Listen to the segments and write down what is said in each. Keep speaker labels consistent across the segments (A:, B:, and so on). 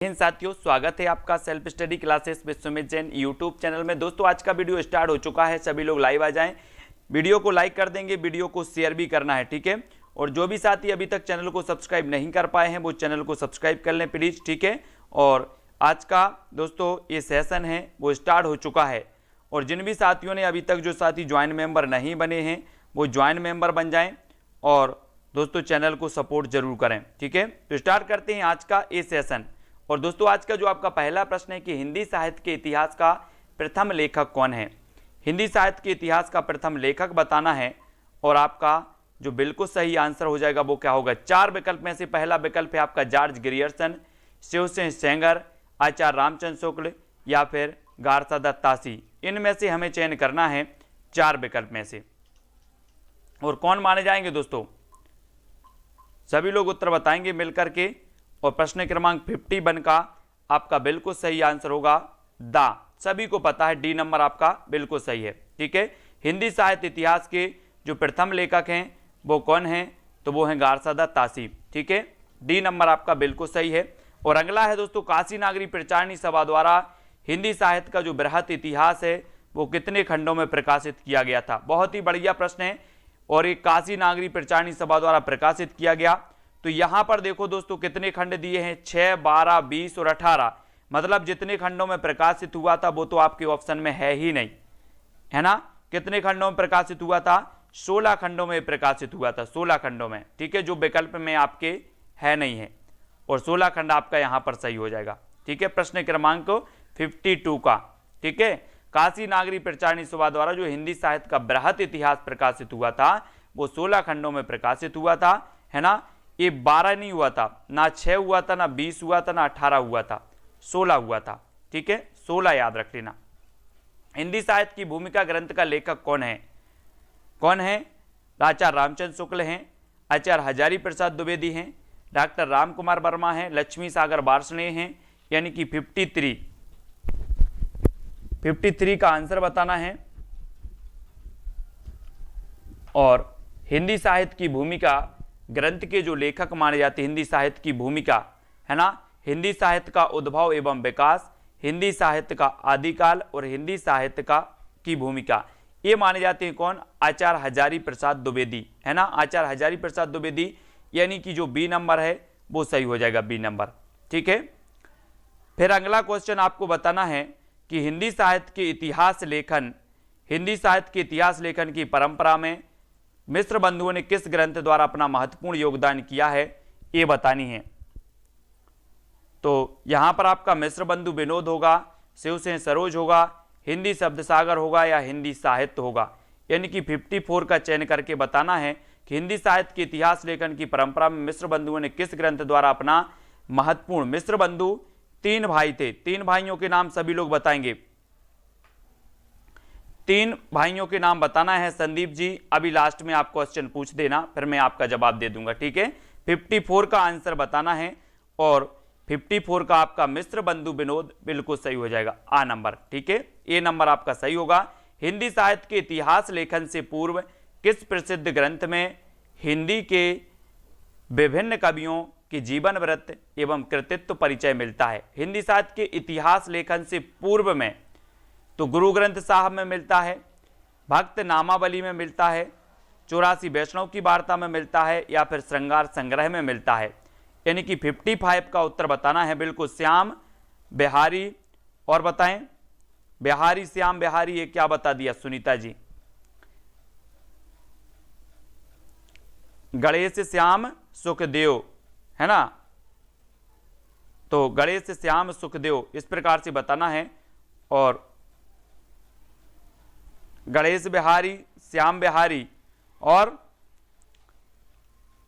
A: इन साथियों, स्वागत है आपका self study classes Vishwamit Jain YouTube channel में। दोस्तों, आज का वीडियो स्टार्ट हो चुका है। सभी लोग लाइव आ जाएं, वीडियो को लाइक कर देंगे, वीडियो को शेयर भी करना है, ठीक है। और जो भी साथी अभी तक चैनल को सब्सक्राइब नहीं कर पाए हैं वो चैनल को सब्सक्राइब कर लें प्लीज, ठीक है। और आज का दोस्तों ये सेशन है वो स्टार्ट हो चुका है। और जिन भी साथियों ने अभी तक जो साथी ज्वाइन मेंबर नहीं बने हैं वो ज्वाइन मेंबर बन जाएं और दोस्तों चैनल को सपोर्ट जरूर करें, ठीक है। तो स्टार्ट करते हैं आज का ये सेशन। और दोस्तों आज का जो आपका पहला प्रश्न है कि हिंदी साहित्य के इतिहास का प्रथम लेखक कौन है। हिंदी साहित्य के इतिहास का प्रथम लेखक बताना है और आपका जो बिल्कुल सही आंसर हो जाएगा वो क्या होगा। चार विकल्प में से पहला विकल्प है आपका जॉर्ज ग्रियर्सन, शिवसेन सेंगर, आचार्य रामचंद्र शुक्ल या फिर गारसादा तासी। इनमें से हमें चयन करना है चार विकल्प में से। और कौन माने जाएंगे दोस्तों, सभी लोग उत्तर बताएंगे मिलकर के। और प्रश्न क्रमांक 51 का आपका बिल्कुल सही आंसर होगा दा। सभी को पता है डी नंबर आपका बिल्कुल सही है, ठीक है। हिंदी साहित्य इतिहास के जो प्रथम लेखक हैं वो कौन हैं, तो वो हैं गारसादा तासी, ठीक है। डी नंबर आपका बिल्कुल सही है। और अगला है दोस्तों, काशी नागरी प्रचारणी सभा द्वारा हिंदी साहित्य का जो बृहत इतिहास है वो कितने खंडों में प्रकाशित किया गया था। बहुत ही बढ़िया प्रश्न है और एक काशी नागरी प्रचारणी सभा द्वारा प्रकाशित किया गया। तो यहां पर देखो दोस्तों कितने खंड दिए हैं, 6, 12, 20 और 18। मतलब जितने खंडों में प्रकाशित हुआ था वो तो आपके ऑप्शन में है ही नहीं, है ना। कितने खंडों में प्रकाशित हुआ था, 16 खंडों में प्रकाशित हुआ था, 16 खंडों में, ठीक है, जो विकल्प में आपके है नहीं है। और 16 खंड आपका यहां पर सही हो जाएगा, ठीक है। प्रश्न क्रमांक 52 का, ठीक है। काशी नागरी प्रचारणी सभा द्वारा जो हिंदी साहित्य का बृहत इतिहास प्रकाशित हुआ था वो 16 खंडों में प्रकाशित हुआ था, है ना। ये 12 नहीं हुआ था, ना 6 हुआ था, ना 20 हुआ था, ना 18 हुआ था, 16 हुआ था, ठीक है। 16 याद रख लेना। हिंदी साहित्य की भूमिका ग्रंथ का लेखक कौन है, कौन है। आचार्य रामचंद्र शुक्ल हैं, आचार्य हजारी प्रसाद द्विवेदी हैं, डॉक्टर राम कुमार वर्मा हैं, लक्ष्मी सागर वार्ष्णेय हैं। यानी कि 53 का आंसर बताना है। और हिंदी साहित्य की भूमिका ग्रंथ के जो लेखक माने जाते हैं, हिंदी साहित्य की भूमिका, है ना, हिंदी साहित्य का उद्भव एवं विकास, हिंदी साहित्य का आदिकाल और हिंदी साहित्य का की भूमिका, ये माने जाते हैं कौन, आचार्य हजारी प्रसाद द्विवेदी, है ना। आचार्य हजारी प्रसाद द्विवेदी, यानी कि जो बी नंबर है वो सही हो जाएगा, बी नंबर, ठीक है। फिर अगला क्वेश्चन आपको बताना है कि हिंदी साहित्य के इतिहास लेखन, हिंदी साहित्य के इतिहास लेखन की परंपरा में मिश्र बंधुओं ने किस ग्रंथ द्वारा अपना महत्वपूर्ण योगदान किया है, ये बतानी है। तो यहां पर आपका मिश्र बंधु विनोद होगा, शिवसेन सरोज होगा, हिंदी शब्द सागर होगा या हिंदी साहित्य होगा। यानी कि 54 का चयन करके बताना है कि हिंदी साहित्य के इतिहास लेखन की परंपरा में मिश्र बंधुओं ने किस ग्रंथ द्वारा अपना महत्वपूर्ण, मिश्र बंधु 3 भाई थे, 3 भाइयों के नाम सभी लोग बताएंगे। 3 भाइयों के नाम बताना है संदीप जी। अभी लास्ट में आप क्वेश्चन पूछ देना, फिर मैं आपका जवाब दे दूंगा, ठीक है। 54 का आंसर बताना है और 54 का आपका मिश्र बंधु विनोद बिल्कुल सही हो जाएगा, आ नंबर, ठीक है। ए नंबर आपका सही होगा। हिंदी साहित्य के इतिहास लेखन से पूर्व किस प्रसिद्ध ग्रंथ में हिंदी के विभिन्न कवियों के जीवन वृत्त एवं कृतित्व परिचय मिलता है। हिंदी साहित्य के इतिहास लेखन से पूर्व में तो गुरु ग्रंथ साहब में मिलता है, भक्त नामावली में मिलता है, 84 वैष्णव की वार्ता में मिलता है या फिर श्रृंगार संग्रह में मिलता है। यानी कि 55 का उत्तर बताना है बिल्कुल श्याम बिहारी। और बताएं, बिहारी श्याम बिहारी, ये क्या बता दिया सुनीता जी। गणेश श्याम सुखदेव, है ना। तो गणेश श्याम सुखदेव इस प्रकार से बताना है। और गणेश बिहारी, श्याम बिहारी और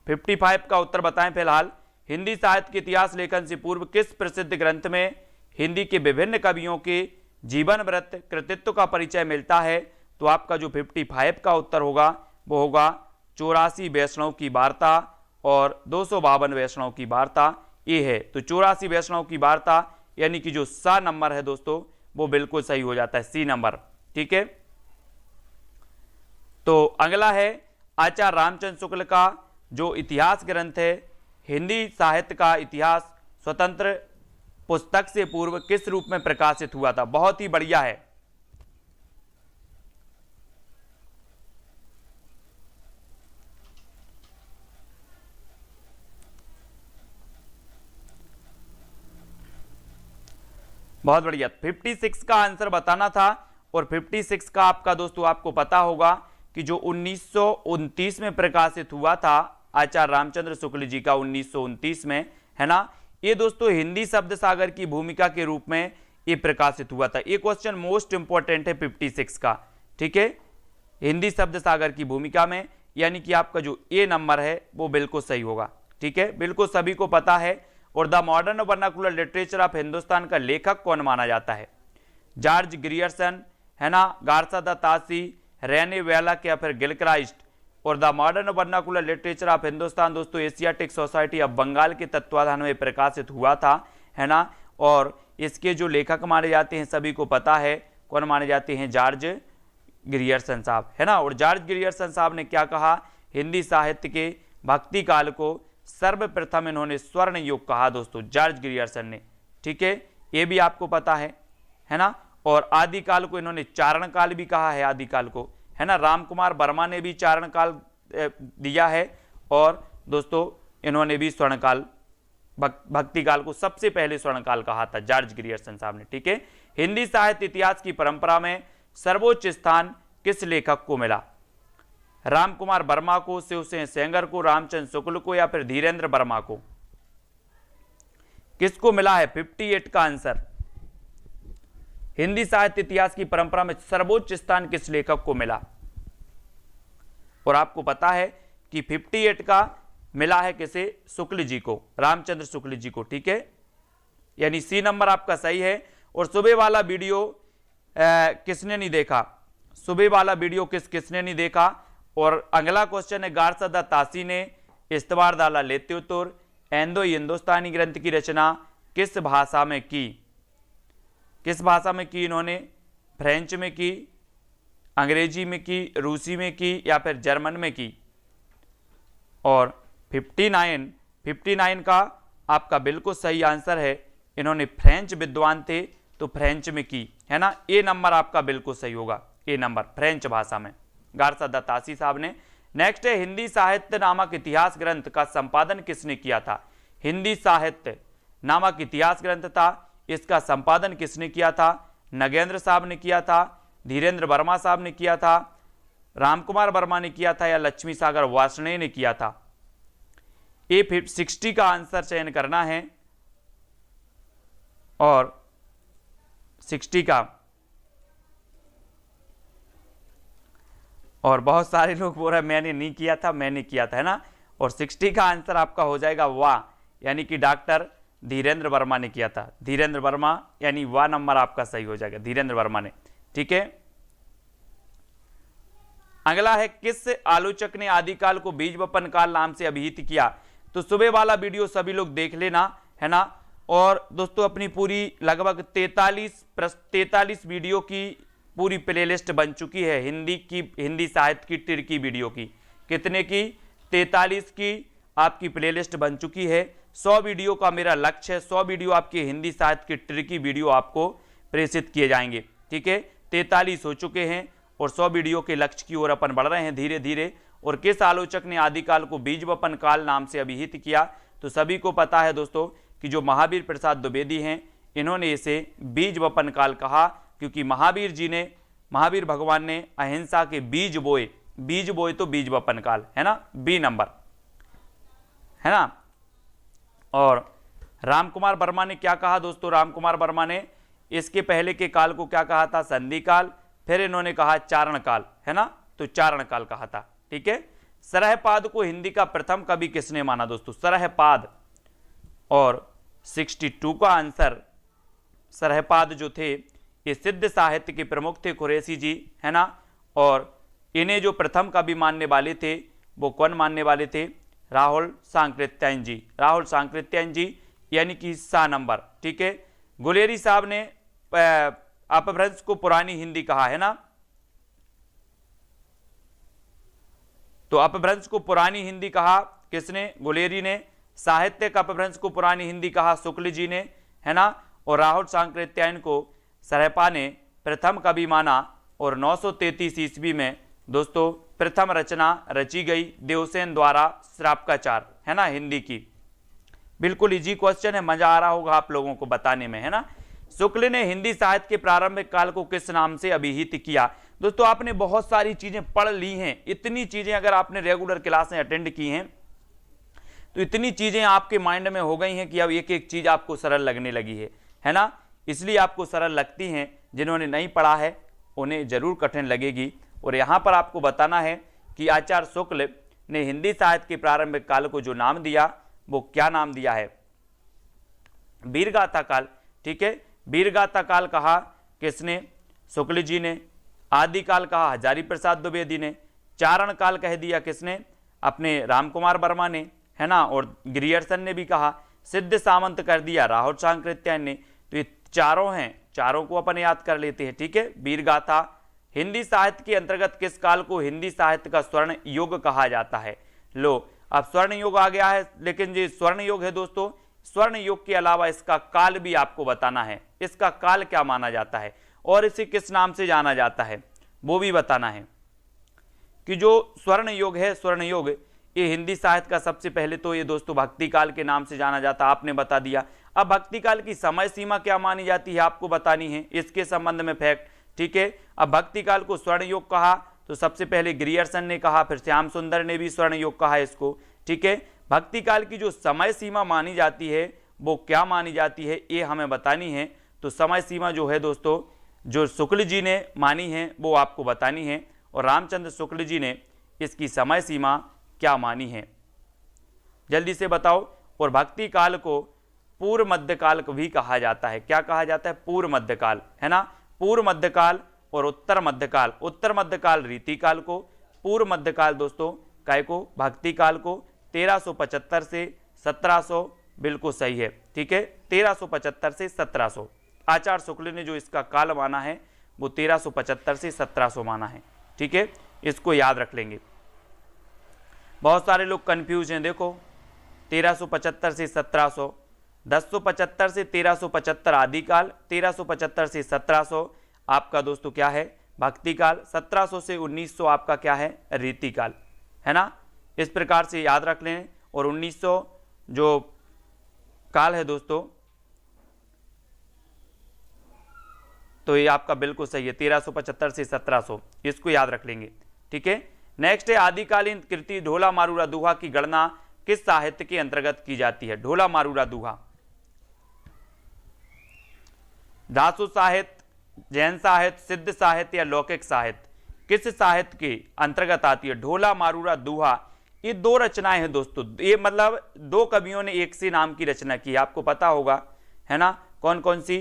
A: 55 का उत्तर बताएं फिलहाल। हिंदी साहित्य के इतिहास लेखन से पूर्व किस प्रसिद्ध ग्रंथ में हिंदी के विभिन्न कवियों के जीवन वृत्त कृतित्व का परिचय मिलता है। तो आपका जो 55 का उत्तर होगा वो होगा 84 वैष्णव की वार्ता और 252 वैष्णव की वार्ता, ये है। तो 84 वैष्णव की वार्ता यानी कि जो सा नंबर है दोस्तों वो बिल्कुल सही हो जाता है, सी नंबर, ठीक है। तो अगला है आचार्य रामचंद्र शुक्ल का जो इतिहास ग्रंथ है, हिंदी साहित्य का इतिहास स्वतंत्र पुस्तक से पूर्व किस रूप में प्रकाशित हुआ था? बहुत ही बढ़िया है। बहुत बढ़िया। 56 का आंसर बताना था, और 56 का आपका दोस्तों आपको पता होगा कि जो 1929 में प्रकाशित हुआ था आचार्य रामचंद्र शुक्ल जी का 1929 में, है ना, ये दोस्तों हिंदी शब्द सागर की भूमिका के रूप में ये प्रकाशित हुआ था। ये क्वेश्चन मोस्ट इंपॉर्टेंट है 56 का, ठीक है, हिंदी शब्द सागर की भूमिका में, यानी कि आपका जो ए नंबर है वो बिल्कुल सही होगा, ठीक है, बिल्कुल सभी को पता है। और the modern vernacular literature of Hindustan का लेखक कौन माना जाता है? जॉर्ज ग्रियर्सन, है ना, गार्सा द तासी, रेने वेलक या फिर गिलक्राइस्ट। और the modern vernacular literature of Hindustan दोस्तों एशियाटिक सोसाइटी ऑफ बंगाल के तत्वाधान में प्रकाशित हुआ था, है ना, और इसके जो लेखक माने जाते हैं सभी को पता है, कौन माने जाते हैं? जॉर्ज ग्रियर्सन साहब, है ना। और जॉर्ज ग्रियर्सन साहब ने क्या कहा? हिंदी साहित्य के भक्ति काल को सर्वप्रथम इन्होंने स्वर्ण युग कहा दोस्तों, जॉर्ज ग्रियर्सन ने, ठीक है, ये भी आपको पता है ना। और आदिकाल को इन्होंने चारण काल भी कहा है, आदिकाल को, है ना। रामकुमार वर्मा ने भी चारण काल दिया है, और दोस्तों इन्होंने भी स्वर्ण काल, भक्ति काल को सबसे पहले स्वर्ण काल कहा था जॉर्ज ग्रियर्सन साहब ने, ठीक है। हिंदी साहित्य इतिहास की परंपरा में सर्वोच्च स्थान किस लेखक को मिला? रामकुमार वर्मा को, शिवसेन सेंगर को, रामचंद्र शुक्ल को या फिर धीरेन्द्र वर्मा को? किसको मिला है 58 का आंसर? हिंदी साहित्य इतिहास की परंपरा में सर्वोच्च स्थान किस लेखक को मिला? और आपको पता है कि 58 का मिला है किसे? शुक्ल जी को, रामचंद्र शुक्ल जी को, ठीक है, यानी सी नंबर आपका सही है। और सुबह वाला वीडियो किसने नहीं देखा? सुबह वाला वीडियो किसने नहीं देखा? और अगला क्वेश्चन है, गार्सा द तासी ने इस्तवार दाला लेते उत्तर एंदो हिंदुस्तानी ग्रंथ की रचना किस भाषा में की? किस भाषा में की इन्होंने? फ्रेंच में की, अंग्रेजी में की, रूसी में की या फिर जर्मन में की? और 59 का आपका बिल्कुल सही आंसर है, इन्होंने फ्रेंच विद्वान थे तो फ्रेंच में की, है ना। ए नंबर आपका बिल्कुल सही होगा, ए नंबर फ्रेंच भाषा में, गार्सा द तासी साहब ने। नेक्स्ट है, हिंदी साहित्य नामक इतिहास ग्रंथ का संपादन किसने किया था? हिंदी साहित्य नामक इतिहास ग्रंथ था, इसका संपादन किसने किया था? नगेंद्र साहब ने किया था, धीरेन्द्र वर्मा साहब ने किया था, रामकुमार वर्मा ने किया था या लक्ष्मी सागर वार्ष्णेय ने किया था? ए 60 का आंसर चयन करना है, और 60 का, और बहुत सारे लोग बोल रहे हैं मैंने नहीं किया था, मैंने किया था, है ना। और 60 का आंसर आपका हो जाएगा वाह, यानी कि डॉक्टर धीरेन्द्र वर्मा ने किया था, धीरेन्द्र वर्मा, यानी वाह नंबर आपका सही हो जाएगा, धीरेन्द्र वर्मा ने, ठीक है। अगला है, किस आलोचक ने आदिकाल को बीज वपन काल नाम से अभिहित किया? तो सुबह वाला वीडियो सभी लोग देख लेना, है ना। और दोस्तों अपनी पूरी लगभग 43 वीडियो की पूरी प्लेलिस्ट बन चुकी है हिंदी साहित्य की तिरकी वीडियो की। कितने की? 43 की आपकी प्लेलिस्ट बन चुकी है। 100 वीडियो का मेरा लक्ष्य है, 100 वीडियो आपके हिंदी साहित्य की ट्रिकी वीडियो आपको प्रेषित किए जाएंगे, ठीक है। 43 हो चुके हैं और 100 वीडियो के लक्ष्य की ओर अपन बढ़ रहे हैं धीरे धीरे। और किस आलोचक ने आदिकाल को बीज वपन काल नाम से अभिहित किया? तो सभी को पता है दोस्तों कि जो महावीर प्रसाद द्विवेदी हैं, इन्होंने इसे बीज वपन काल कहा, क्योंकि महावीर भगवान ने अहिंसा के बीज बोए तो बीज वपन काल, है ना, बी नंबर, है ना। और रामकुमार वर्मा ने क्या कहा दोस्तों? रामकुमार वर्मा ने इसके पहले के काल को क्या कहा था? संधि काल। फिर इन्होंने कहा चारण काल, है ना, तो चारण काल कहा था, ठीक है। सरहपाद को हिंदी का प्रथम कवि किसने माना दोस्तों? सरहपाद। और 62 का आंसर, सरहपाद जो थे ये सिद्ध साहित्य के प्रमुख थे, कुरैशी जी, है ना। और इन्हें जो प्रथम कवि मानने वाले थे वो कौन मानने वाले थे? राहुल सांकृत्यायन जी, राहुल सांकृत्यायन जी, यानी कि सा नंबर, ठीक है। गुलेरी साहब ने अपभ्रंश को पुरानी हिंदी कहा, है ना। तो अपभ्रंश को पुरानी हिंदी कहा किसने? गुलेरी ने। साहित्यिक अपभ्रंश को पुरानी हिंदी कहा शुक्ल जी ने, है ना। और राहुल सांकृत्यायन को सरहपा ने प्रथम कवि माना और 933 ईस्वी में दोस्तों प्रथम रचना रची गई देवसेन द्वारा श्रापकाचार, है ना, हिंदी की। बिल्कुल इजी क्वेश्चन है, मजा आ रहा होगा आप लोगों को बताने में, है ना। शुक्ल ने हिंदी साहित्य के प्रारंभिक काल को किस नाम से अभिहित किया? दोस्तों आपने बहुत सारी चीजें पढ़ ली हैं, इतनी चीजें अगर आपने रेगुलर क्लासें अटेंड की हैं तो इतनी चीजें आपके माइंड में हो गई हैं कि अब एक एक चीज आपको सरल लगने लगी है ना। इसलिए आपको सरल लगती हैं, जिन्होंने नहीं पढ़ा है उन्हें जरूर कठिन लगेगी। और यहाँ पर आपको बताना है कि आचार्य शुक्ल ने हिंदी साहित्य के प्रारंभिक काल को जो नाम दिया वो क्या नाम दिया है? वीरगाथा काल। ठीक है, वीरगाथा काल कहा किसने? शुक्ल जी ने। आदिकाल कहा हजारी प्रसाद द्विवेदी ने। चारण काल कह दिया किसने? अपने रामकुमार वर्मा ने, है ना। और ग्रियर्सन ने भी कहा। सिद्ध सामंत कर दिया राहुल सांकृत्यायन ने। तो ये चारों हैं, चारों को अपन याद कर लेते हैं। ठीक है, वीरगाथा। हिंदी साहित्य के अंतर्गत किस काल को हिंदी साहित्य का स्वर्ण युग कहा जाता है? लो अब स्वर्ण युग आ गया है, लेकिन ये स्वर्ण युग है दोस्तों, स्वर्ण युग के अलावा इसका काल भी आपको बताना है। इसका काल क्या माना जाता है और इसे किस नाम से जाना जाता है वो भी बताना है। कि जो स्वर्ण युग है, स्वर्ण युग ये हिंदी साहित्य का सबसे पहले तो ये दोस्तों भक्ति काल के नाम से जाना जाता, आपने बता दिया। अब भक्ति काल की समय सीमा क्या मानी जाती है आपको बतानी है, इसके संबंध में फैक्ट। ठीक है, अब भक्ति काल को स्वर्ण युग कहा तो सबसे पहले ग्रियर्सन ने कहा, फिर श्याम सुंदर ने भी स्वर्ण युग कहा इसको। ठीक है, भक्ति काल की जो समय सीमा मानी जाती है वो क्या मानी जाती है ये हमें बतानी है। तो समय सीमा जो है दोस्तों जो शुक्ल जी ने मानी है वो आपको बतानी है, और रामचंद्र शुक्ल जी ने इसकी समय सीमा क्या मानी है जल्दी से बताओ। और भक्ति काल को पूर्व मध्यकाल भी कहा जाता है। क्या कहा जाता है? पूर्व मध्यकाल, है ना। पूर्व मध्यकाल और उत्तर मध्यकाल। उत्तर मध्यकाल रीति काल को, पूर्व मध्यकाल दोस्तों काय को? भक्ति काल को। 1375 से 1700 बिल्कुल सही है। ठीक है, 1375 से 1700 आचार्य शुक्ल ने जो इसका काल माना है वो 1375 से 1700 माना है। ठीक है, इसको याद रख लेंगे। बहुत सारे लोग कंफ्यूज हैं, देखो 1375 से 1700, 1075 से 1375 आदिकाल, 1375 से 1700 आपका दोस्तों क्या है? भक्ति काल, 1700 से 1900 आपका क्या है? रीति काल, है ना। इस प्रकार से याद रख लें। और 1900 जो काल है दोस्तों तो ये आपका बिल्कुल सही है, 1375 से 1700, इसको याद रख लेंगे। ठीक है, नेक्स्ट है आदिकालीन कृति ढोला मारूरा दुहा की गणना किस साहित्य के अंतर्गत की जाती है? ढोला मारूरा दुहा दासु साहित्य, जैन साहित्य, सिद्ध साहित्य या लौकिक साहित्य, किस साहित्य के अंतर्गत आती है? ढोला मारूरा दुहा ये दो रचनाएं हैं दोस्तों, ये मतलब दो कवियों ने एक सी नाम की रचना की है, आपको पता होगा, है ना। कौन कौन सी?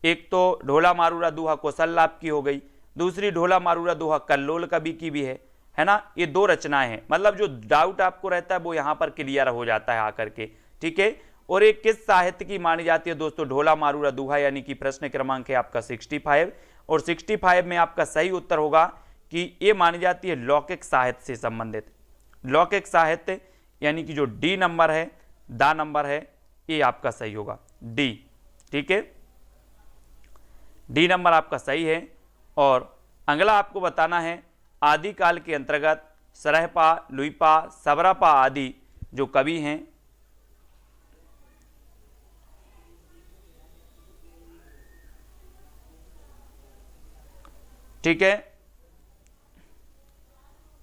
A: एक तो ढोला मारूरा दुहा कौशल्लाभ की हो गई, दूसरी ढोला मारूरा दुहा कल्लोल कवि की भी है ना। ये दो रचनाएं हैं, मतलब जो डाउट आपको रहता है वो यहाँ पर क्लियर हो जाता है आकर के। ठीक है, और एक किस साहित्य की मानी जाती है दोस्तों? ढोला मारूरा दुहा, यानी कि प्रश्न क्रमांक है आपका 65, और 65 में आपका सही उत्तर होगा कि ये मानी जाती है लौकिक साहित्य से संबंधित। लौकिक साहित्य यानी कि जो डी नंबर है, दा नंबर है, ये आपका सही होगा, डी। ठीक है, डी नंबर आपका सही है। और अगला आपको बताना है आदिकाल के अंतर्गत सरहपा, लुइपा, सबरापा आदि जो कवि हैं ठीक है।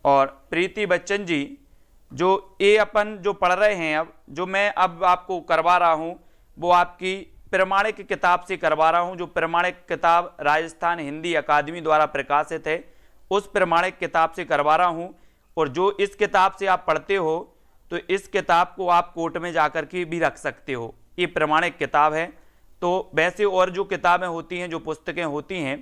A: और प्रीति बच्चन जी जो ये अपन जो पढ़ रहे हैं, अब जो मैं अब आपको करवा रहा हूं वो आपकी प्रमाणिक किताब से करवा रहा हूं, जो प्रमाणिक किताब राजस्थान हिंदी अकादमी द्वारा प्रकाशित है उस प्रमाणिक किताब से करवा रहा हूं। और जो इस किताब से आप पढ़ते हो तो इस किताब को आप कोर्ट में जाकर के भी रख सकते हो, ये प्रमाणिक किताब है। तो वैसे और जो किताबें होती हैं, जो पुस्तकें होती हैं,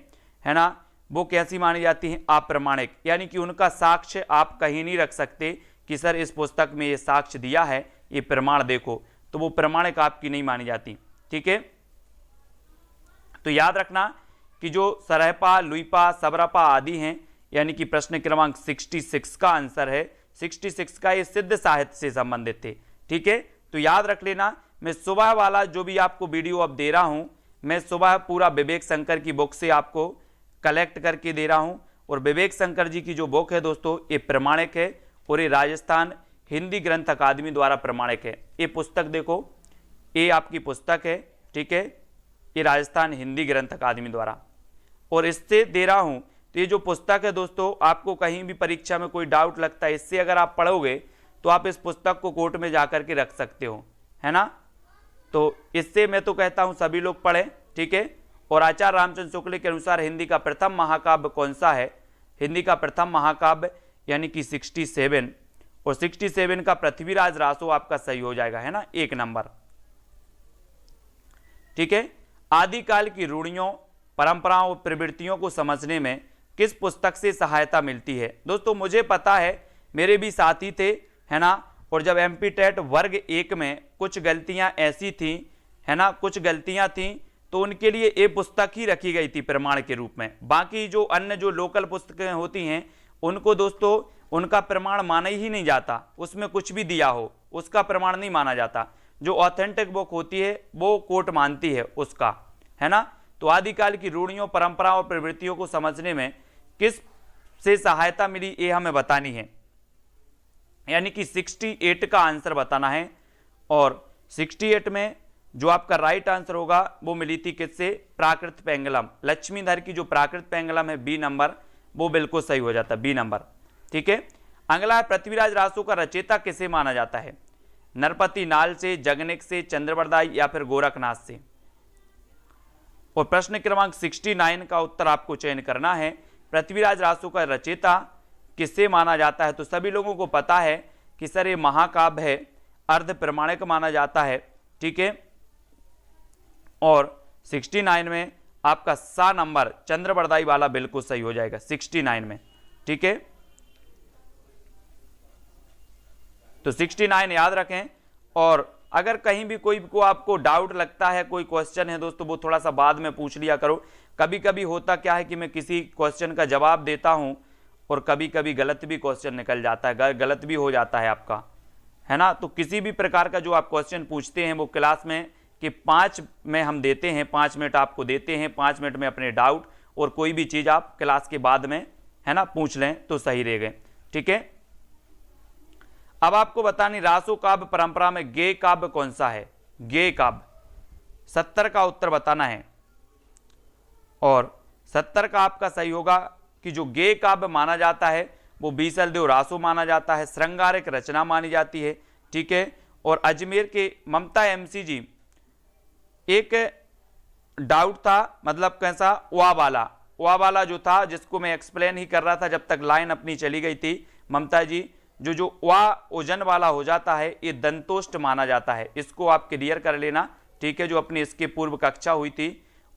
A: है ना, वो कैसी मानी जाती हैं? अप्रमाणिक, यानी कि उनका साक्ष्य आप कहीं नहीं रख सकते कि सर इस पुस्तक में ये साक्ष्य दिया है, ये प्रमाण देखो, तो वो प्रमाणिक आपकी नहीं मानी जाती। ठीक है, तो याद रखना कि जो सरहपा, लुइपा, सबरापा आदि हैं, यानी कि प्रश्न क्रमांक 66 का आंसर है, 66 का ये सिद्ध साहित्य से संबंधित थे। ठीक है, तो याद रख लेना मैं सुबह वाला जो भी आपको वीडियो अब दे रहा हूं, मैं सुबह पूरा विवेक शंकर की बुक से आपको कलेक्ट करके दे रहा हूं। और विवेक शंकर जी की जो बुक है दोस्तों, ये प्रमाणिक है और ये राजस्थान हिंदी ग्रंथ अकादमी द्वारा प्रमाणिक है। ये पुस्तक देखो, ये आपकी पुस्तक है, ठीक है, ये राजस्थान हिंदी ग्रंथ अकादमी द्वारा, और इससे दे रहा हूं। तो ये जो पुस्तक है दोस्तों, आपको कहीं भी परीक्षा में कोई डाउट लगता है, इससे अगर आप पढ़ोगे तो आप इस पुस्तक को कोर्ट में जाकर के रख सकते हो, है ना। तो इससे मैं तो कहता हूं सभी लोग पढ़ें, ठीक है। और आचार्य रामचंद्र शुक्ल के अनुसार हिंदी का प्रथम महाकाव्य कौन सा है? हिंदी का प्रथम महाकाव्य यानी कि 67, और 67 का पृथ्वीराज रासो आपका सही हो जाएगा, है ना, 1 नंबर, ठीक है। आदिकाल की रूढ़ियों, परंपराओं और प्रवृत्तियों को समझने में किस पुस्तक से सहायता मिलती है? दोस्तों मुझे पता है, मेरे भी साथी थे, है ना, और जब एमपी टेट वर्ग 1 में कुछ गलतियां ऐसी थी, है ना, कुछ गलतियां थी, तो उनके लिए ये पुस्तक ही रखी गई थी प्रमाण के रूप में। बाकी जो अन्य जो लोकल पुस्तकें होती हैं उनको दोस्तों उनका प्रमाण माना ही नहीं जाता, उसमें कुछ भी दिया हो उसका प्रमाण नहीं माना जाता। जो ऑथेंटिक बुक होती है वो कोर्ट मानती है उसका, है ना। तो आदिकाल की रूढ़ियों, परंपराओं और प्रवृत्तियों को समझने में किस से सहायता मिली, ये हमें बतानी है, यानी कि 68 का आंसर बताना है। और 68 में जो आपका राइट आंसर होगा वो मिली थी किससे? प्राकृत पेंगलम, लक्ष्मीधर की जो प्राकृत पेंगलम है, बी नंबर, वो बिल्कुल सही हो जाता है, बी नंबर, ठीक है। अगला है पृथ्वीराज रासो का रचयिता किसे माना जाता है? नरपति नाल से, जगनिक से, चंद्रबरदाई या फिर गोरखनाथ से। और प्रश्न क्रमांक 69 का उत्तर आपको चयन करना है। पृथ्वीराज रासो का रचयिता किससे माना जाता है? तो सभी लोगों को पता है कि सर ये महाकाव्य है, अर्ध प्रमाणिक माना जाता है, ठीक है। और 69 में आपका सा नंबर चंद्रबरदाई वाला बिल्कुल सही हो जाएगा 69 में, ठीक है। तो 69 याद रखें। और अगर कहीं भी कोई को आपको डाउट लगता है, कोई क्वेश्चन है दोस्तों, वो थोड़ा सा बाद में पूछ लिया करो। कभी कभी होता क्या है कि मैं किसी क्वेश्चन का जवाब देता हूं और कभी कभी गलत भी क्वेश्चन निकल जाता है, गलत भी हो जाता है आपका, है ना। तो किसी भी प्रकार का जो आप क्वेश्चन पूछते हैं वो क्लास में कि 5 में हम देते हैं, 5 मिनट आपको देते हैं, 5 मिनट में अपने डाउट और कोई भी चीज़ आप क्लास के बाद में, है ना, पूछ लें तो सही रहेगा, ठीक है। अब आपको बतानी रासो काव्य परंपरा में गेय काव्य कौन सा है? गेय काव्य 70 का उत्तर बताना है। और 70 का आपका सही होगा कि जो गेय काव्य माना जाता है वो बीसल देव रासो माना जाता है, श्रृंगारिक रचना मानी जाती है, ठीक है। और अजमेर के ममता एमसी जी, एक डाउट था, मतलब कैसा, वा वाला जो था, जिसको मैं एक्सप्लेन ही कर रहा था जब तक लाइन अपनी चली गई थी। ममता जी, जो वा ओजन वाला हो जाता है ये दंतोष्ट माना जाता है, इसको आप क्लियर कर लेना, ठीक है। जो अपनी इसके पूर्व कक्षा हुई थी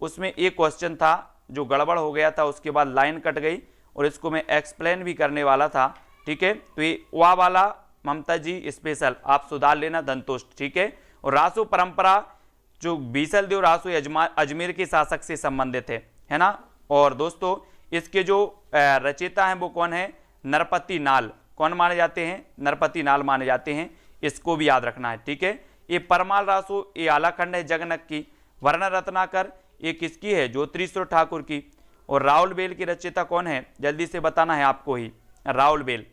A: उसमें एक क्वेश्चन था जो गड़बड़ हो गया था, उसके बाद लाइन कट गई और इसको मैं एक्सप्लेन भी करने वाला था, ठीक है। तो ये वा वाला ममता जी स्पेशल आप सुधार लेना, दंतोष्ट, ठीक है। और रासो परंपरा जो बीसल देव रासो अजमेर के शासक से संबंधित है ना। और दोस्तों इसके जो रचयिता हैं वो कौन है? नरपति नाल। कौन माने जाते हैं? नरपति नाल माने जाते हैं, इसको भी याद रखना है, ठीक है। ये परमाल रासो ये आलाखंड है जगनक की। वर्ण रत्नाकर ये किसकी है? ज्योतिरीश्वर ठाकुर की। और राउल बेल की रचयिता कौन है? जल्दी से बताना है आपको ही, राउल बेल।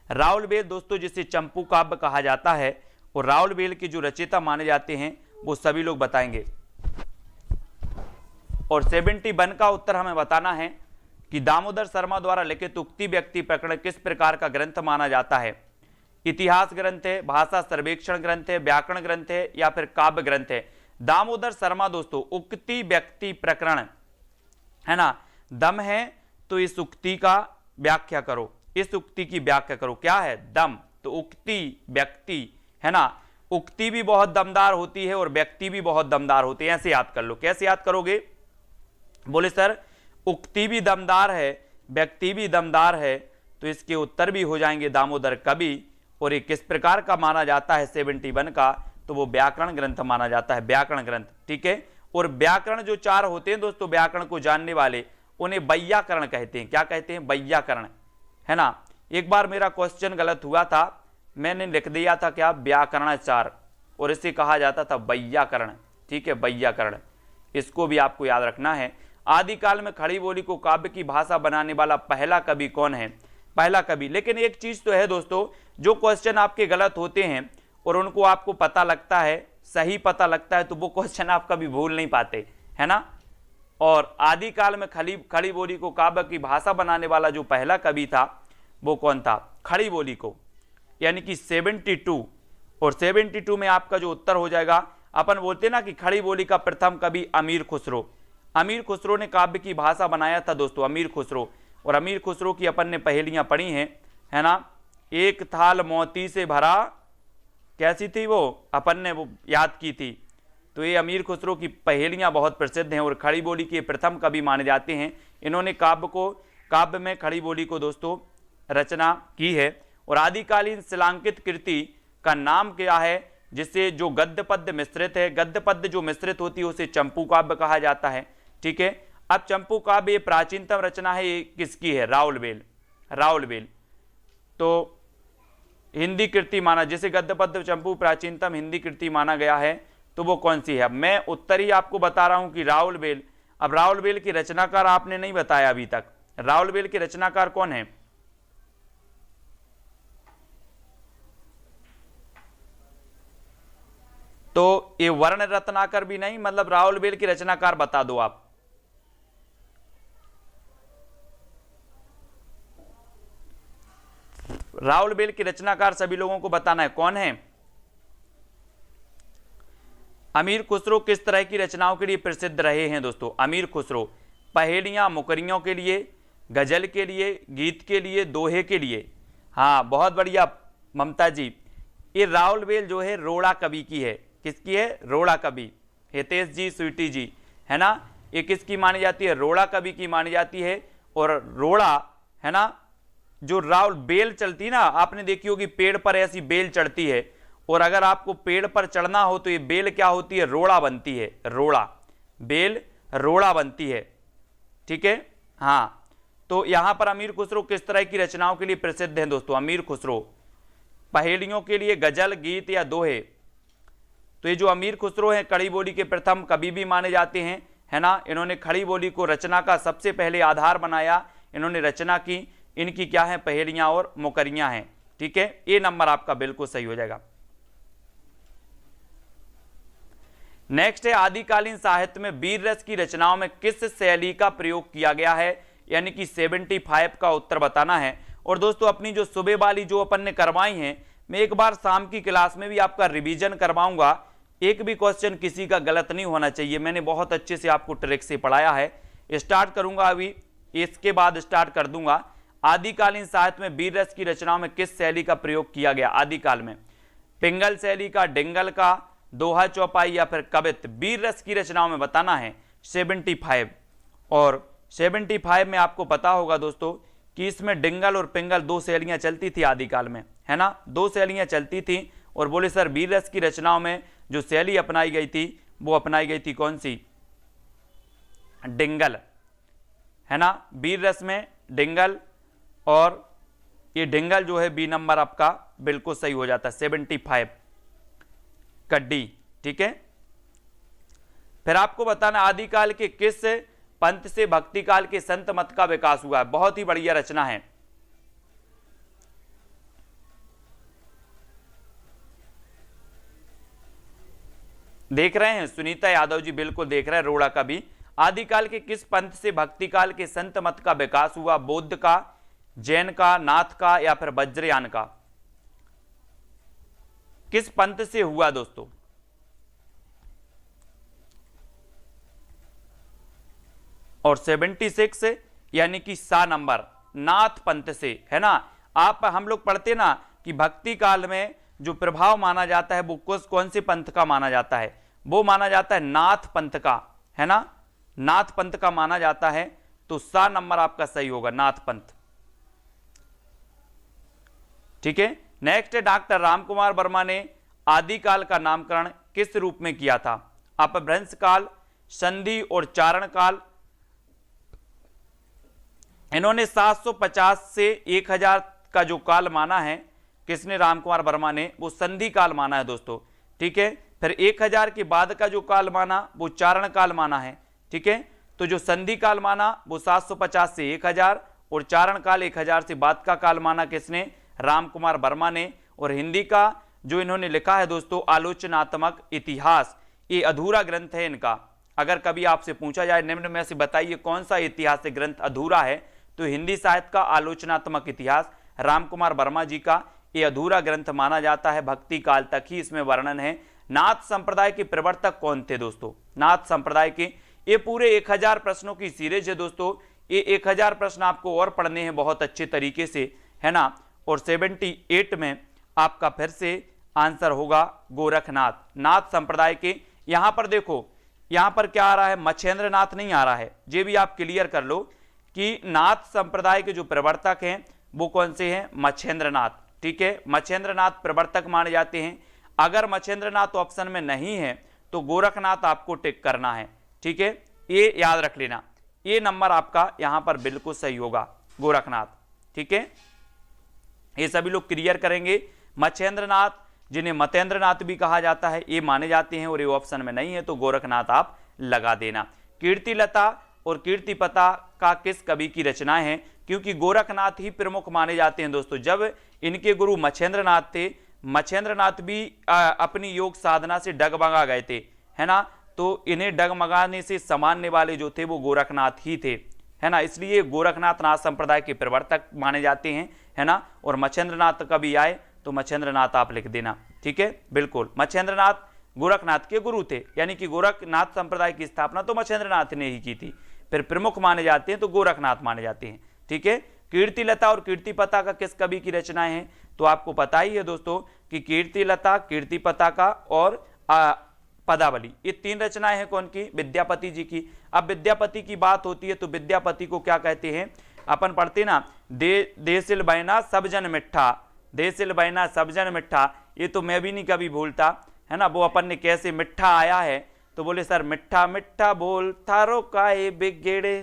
A: राउल बेल दोस्तों जिसे चंपू काव्य कहा जाता है, और राउल बेल की जो रचयिता माने जाते हैं वो सभी लोग बताएंगे। और 71 का उत्तर हमें बताना है कि दामोदर शर्मा द्वारा लिखित उक्ति व्यक्ति प्रकरण किस प्रकार का ग्रंथ माना जाता है? इतिहास ग्रंथ है, भाषा सर्वेक्षण ग्रंथ है, व्याकरण ग्रंथ है या फिर काव्य ग्रंथ है? दामोदर शर्मा दोस्तों उक्ति व्यक्ति प्रकरण, है ना, दम है तो इस उक्ति का व्याख्या करो, इस उक्ति की व्याख्या करो। क्या है? दम। तो उक्ति व्यक्ति, है ना, उक्ति भी बहुत दमदार होती है और व्यक्ति भी बहुत दमदार होते हैं, ऐसे याद कर लो। कैसे याद करोगे? बोले सर उक्ति भी दमदार है, व्यक्ति भी दमदार है, तो इसके उत्तर भी हो जाएंगे दामोदर कवि। और ये किस प्रकार का माना जाता है 71 का? तो वो व्याकरण ग्रंथ माना जाता है, व्याकरण ग्रंथ, ठीक है। और व्याकरण जो 4 होते हैं दोस्तों, व्याकरण को जानने वाले उन्हें वैयाकरण कहते हैं। क्या कहते हैं? वैयाकरण, है ना। एक बार मेरा क्वेश्चन गलत हुआ था, मैंने लिख दिया था क्या? व्याकरणाचार, और इसे कहा जाता था वैयाकरण। ठीक है, वैयाकरण, इसको भी आपको याद रखना है। आदिकाल में खड़ी बोली को काव्य की भाषा बनाने वाला पहला कवि कौन है? पहला कवि। लेकिन एक चीज तो है दोस्तों, जो क्वेश्चन आपके गलत होते हैं और उनको आपको पता लगता है, सही पता लगता है, तो वो क्वेश्चन आप कभी भूल नहीं पाते, है ना। और आदिकाल में खड़ी बोली को काव्य की भाषा बनाने वाला जो पहला कवि था वो कौन था? खड़ी बोली को, यानी कि 72। और 72 में आपका जो उत्तर हो जाएगा, अपन बोलते ना कि खड़ी बोली का प्रथम कवि अमीर खुसरो। अमीर खुसरो ने काव्य की भाषा बनाया था दोस्तों, अमीर खुसरो। और अमीर खुसरो की अपन ने पहेलियां पढ़ी हैं, है ना। एक थाल मोती से भरा, कैसी थी वो, अपन ने वो याद की थी। तो ये अमीर खुसरो की पहेलियां बहुत प्रसिद्ध हैं और खड़ी बोली के प्रथम कवि माने जाते हैं। इन्होंने काव्य में खड़ी बोली को दोस्तों रचना की है। और आदिकालीन शिलांकित कृति का नाम क्या है, जिससे जो गद्य पद्य मिश्रित है, गद्य पद्य जो मिश्रित होती है उसे चंपू काव्य कहा जाता है। ठीक है, अब चंपू काव्य ये प्राचीनतम रचना है, ये किसकी है? राउलवेल। तो हिंदी कृति माना, जिसे गद्य पद्य चंपू प्राचीनतम हिंदी कृति माना गया है, तो वो कौन सी है? मैं उत्तर ही आपको बता रहा हूं कि राउलवेल। अब राउलवेल की रचनाकार आपने नहीं बताया अभी तक, राउलवेल के रचनाकार कौन है? तो ये वर्ण रत्नाकर भी नहीं, मतलब राउलवेल की रचनाकार बता दो आप। राउलवेल की रचनाकार सभी लोगों को बताना है कौन है। अमीर खुसरो किस तरह की रचनाओं के लिए प्रसिद्ध रहे हैं दोस्तों? अमीर खुसरो पहेलियां, मुकरियों के लिए, गजल के लिए, गीत के लिए, दोहे के लिए। हाँ, बहुत बढ़िया ममता जी। ये राउलवेल जो है रोड़ा कवि की है। किसकी है? रोड़ा कवि। हितेश जी, स्वीटी जी, है ना। ये किसकी मानी जाती है? रोड़ा कवि की मानी जाती है। और रोड़ा, है ना, जो राउल बेल चलती ना, आपने देखी होगी पेड़ पर ऐसी बेल चढ़ती है, और अगर आपको पेड़ पर चढ़ना हो तो ये बेल क्या होती है? रोड़ा बनती है। रोड़ा, बेल रोड़ा बनती है। ठीक है, हाँ। तो यहां पर अमीर खुसरो किस तरह की रचनाओं के लिए प्रसिद्ध हैं दोस्तों? अमीर खुसरो पहेलियों के लिए, गजल, गीत या दोहे। तो ये जो अमीर खुसरो हैं खड़ी बोली के प्रथम कवि भी माने जाते हैं, है ना। इन्होंने खड़ी बोली को रचना का सबसे पहले आधार बनाया, इन्होंने रचना की। इनकी क्या है? पहेलियां और मुकरियां हैं। ठीक है, ये नंबर आपका बिल्कुल सही हो जाएगा। नेक्स्ट है, आदिकालीन साहित्य में वीर रस की रचनाओं में किस शैली का प्रयोग किया गया है? यानी कि 75 का उत्तर बताना है। और दोस्तों अपनी जो सुबह वाली जो अपन ने करवाई है, मैं एक बार शाम की क्लास में भी आपका रिवीजन करवाऊंगा। एक भी क्वेश्चन किसी का गलत नहीं होना चाहिए। मैंने बहुत अच्छे से आपको ट्रिक से पढ़ाया है। स्टार्ट करूंगा अभी, इसके बाद स्टार्ट कर दूंगा। आदिकालीन साहित्य में वीर रस की रचनाओं में किस शैली का प्रयोग किया गया? आदिकाल में पिंगल शैली का, डिंगल का, दोहा चौपाई या फिर कवित्त। वीर रस की रचनाओं में बताना है 75। और 75 में आपको पता होगा दोस्तों कि इसमें डिंगल और पिंगल दो शैलियां चलती थी आदिकाल में, है ना। दो शैलियां चलती थी। और बोले सर वीर रस की रचनाओं में जो शैली अपनाई गई थी वो अपनाई गई थी कौन सी? डिंगल, है ना। वीर रस में डिंगल, और ये डिंगल जो है बी नंबर आपका बिल्कुल सही हो जाता है, 75 कड्डी। ठीक है, फिर आपको बताना आदिकाल के किस पंथ से भक्ति काल के संत मत का विकास हुआ है? बहुत ही बढ़िया रचना है। देख रहे हैं सुनीता यादव जी? बिल्कुल देख रहे हैं। रोड़ा का भी आदिकाल के किस पंथ से भक्ति काल के संत मत का विकास हुआ? बौद्ध का, जैन का, नाथ का या फिर वज्रयान का? किस पंथ से हुआ दोस्तों? और 76 यानी कि सा नंबर नाथ पंथ से, है ना। आप हम लोग पढ़ते ना कि भक्ति काल में जो प्रभाव माना जाता है वो कौन से पंथ का माना जाता है? वो माना जाता है नाथ पंथ का, है ना। नाथ पंथ का माना जाता है। तो सा नंबर आपका सही होगा, नाथ पंथ। ठीक है, नेक्स्ट है, डॉक्टर रामकुमार वर्मा ने आदिकाल का नामकरण किस रूप में किया था? अपभ्रंश काल, संधि और चारण काल। इन्होंने 750 से 1000 का जो काल माना है, किसने? रामकुमार वर्मा ने। वो संधि काल माना है दोस्तों। ठीक है। फिर 1000 के बाद का जो काल माना वो चारण काल माना है, ठीक है। तो जो संधि काल माना वो 750 से 1000 और चारण काल 1000 से बाद का काल माना किसने? राम कुमार वर्मा ने। और हिंदी का जो इन्होंने लिखा है दोस्तों आलोचनात्मक इतिहास, ये अधूरा ग्रंथ है इनका। अगर कभी आपसे पूछा जाए निम्न में से बताइए कौन सा ऐतिहासिक ग्रंथ अधूरा है, तो हिंदी साहित्य का आलोचनात्मक इतिहास राम कुमार वर्मा जी का ये अधूरा ग्रंथ माना जाता है। भक्ति काल तक ही इसमें वर्णन है। नाथ संप्रदाय के प्रवर्तक कौन थे दोस्तों? नाथ संप्रदाय के ये पूरे 1000 प्रश्नों की सीरीज है दोस्तों। ये 1000 प्रश्न आपको और पढ़ने हैं बहुत अच्छे तरीके से, है ना। और 78 में आपका फिर से आंसर होगा गोरखनाथ। नाथ संप्रदाय के यहां पर देखो, यहां पर क्या आ रहा है? मच्छेंद्र नाथ नहीं आ रहा है। ये भी आप क्लियर कर लो कि नाथ संप्रदाय के जो प्रवर्तक हैं वो कौन से हैं? मच्छेंद्र नाथ, ठीक है। मच्छेंद्र नाथ प्रवर्तक माने जाते हैं। अगर मच्छेंद्र नाथ ऑप्शन में नहीं है तो गोरखनाथ आपको टिक करना है, ठीक है। ये याद रख लेना, ये नंबर आपका यहां पर बिल्कुल सही होगा, गोरखनाथ, ठीक है। ये सभी लोग क्लियर करेंगे। मच्छेंद्र नाथ, जिन्हें मतेंद्र नाथ भी कहा जाता है, ये माने जाते हैं और ये ऑप्शन में नहीं है तो गोरखनाथ आप लगा देना। कीर्तिलता और कीर्तिपता का किस कवि की रचना है? क्योंकि गोरखनाथ ही प्रमुख माने जाते हैं दोस्तों। जब इनके गुरु मच्छेंद्र नाथ थे, मच्छेंद्र नाथ भी अपनी योग साधना से डगमगा गए थे, है ना। तो इन्हें डगमगाने से संभालने वाले जो थे वो गोरखनाथ ही थे, है ना। इसलिए गोरखनाथ नाथ संप्रदाय के प्रवर्तक माने जाते हैं, है ना। और मच्छेंद्र नाथ कभी आए तो मच्छेंद्र नाथ आप लिख देना, ठीक है। बिल्कुल, मच्छेंद्र नाथ गोरखनाथ के गुरु थे, यानी कि गोरखनाथ संप्रदाय की स्थापना तो मच्छेंद्र नाथ ने ही की थी। फिर प्रमुख माने जाते हैं तो गोरखनाथ माने जाते हैं, ठीक है। कीर्तिलता और कीर्तिपता का किस कवि की रचनाएं हैं? तो आपको पता ही है दोस्तों कि कीर्तिलता, कीर्तिपता का और पदावली, ये 3 रचनाएं हैं कौन की? विद्यापति जी की। अब विद्यापति की बात होती है तो विद्यापति को क्या कहते हैं? अपन पढ़ते ना, देसिल बैना सब जन मिठा, देसिल बैना सब जन मिठा। ये तो मैं भी नहीं कभी भूलता, है ना। वो अपन ने कैसे मिठा आया है तो बोले सर मिठा मिठा बोल थारो काए बिगेड़े,